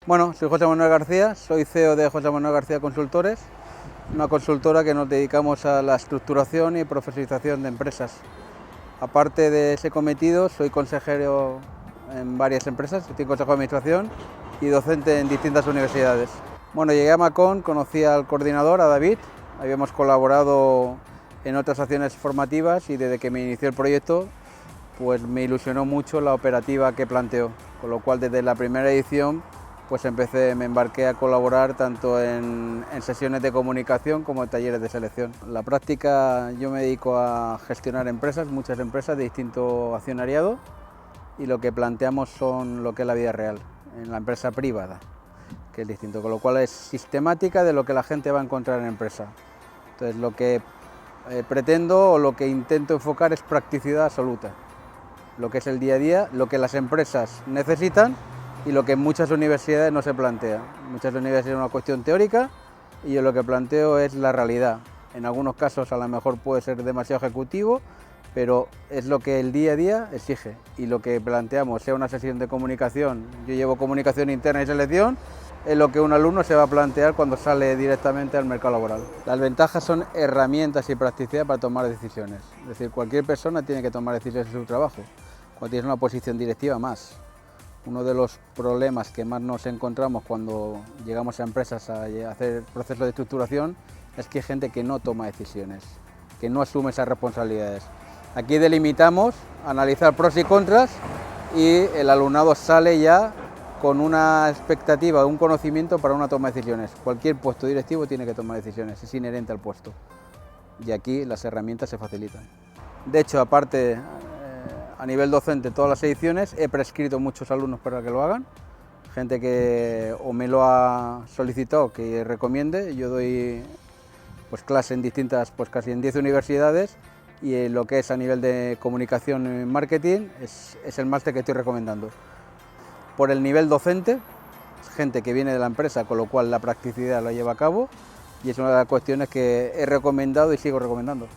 Bueno, soy José Manuel García, soy CEO de José Manuel García Consultores, una consultora que nos dedicamos a la estructuración y profesionalización de empresas. Aparte de ese cometido, soy consejero en varias empresas, estoy en consejo de administración y docente en distintas universidades. Bueno, llegué a Macon, conocí al coordinador, a David, habíamos colaborado en otras acciones formativas y desde que me inició el proyecto, pues me ilusionó mucho la operativa que planteó, con lo cual desde la primera edición pues me embarqué a colaborar tanto en sesiones de comunicación como en talleres de selección. En la práctica yo me dedico a gestionar empresas, muchas empresas de distinto accionariado, y lo que planteamos son lo que es la vida real, en la empresa privada, que es distinto, con lo cual es sistemática de lo que la gente va a encontrar en empresa. Entonces lo que pretendo o lo que intento enfocar es practicidad absoluta, lo que es el día a día, lo que las empresas necesitan y lo que en muchas universidades no se plantea. Muchas universidades es una cuestión teórica y yo lo que planteo es la realidad. En algunos casos a lo mejor puede ser demasiado ejecutivo, pero es lo que el día a día exige y lo que planteamos, sea una sesión de comunicación, yo llevo comunicación interna y selección, es lo que un alumno se va a plantear cuando sale directamente al mercado laboral. Las ventajas son herramientas y practicidad para tomar decisiones. Es decir, cualquier persona tiene que tomar decisiones en su trabajo. Cuando tienes una posición directiva, más. Uno de los problemas que más nos encontramos cuando llegamos a empresas a hacer procesos de estructuración es que hay gente que no toma decisiones, que no asume esas responsabilidades. Aquí delimitamos, analizar pros y contras y el alumnado sale ya con una expectativa, un conocimiento para una toma de decisiones. Cualquier puesto directivo tiene que tomar decisiones, es inherente al puesto. Y aquí las herramientas se facilitan. De hecho, aparte, a nivel docente, todas las ediciones, he prescrito muchos alumnos para que lo hagan, gente que o me lo ha solicitado que recomiende. Yo doy pues clase en distintas, pues casi en 10 universidades, y lo que es a nivel de comunicación y marketing es el máster que estoy recomendando. Por el nivel docente, es gente que viene de la empresa, con lo cual la practicidad la lleva a cabo, y es una de las cuestiones que he recomendado y sigo recomendando.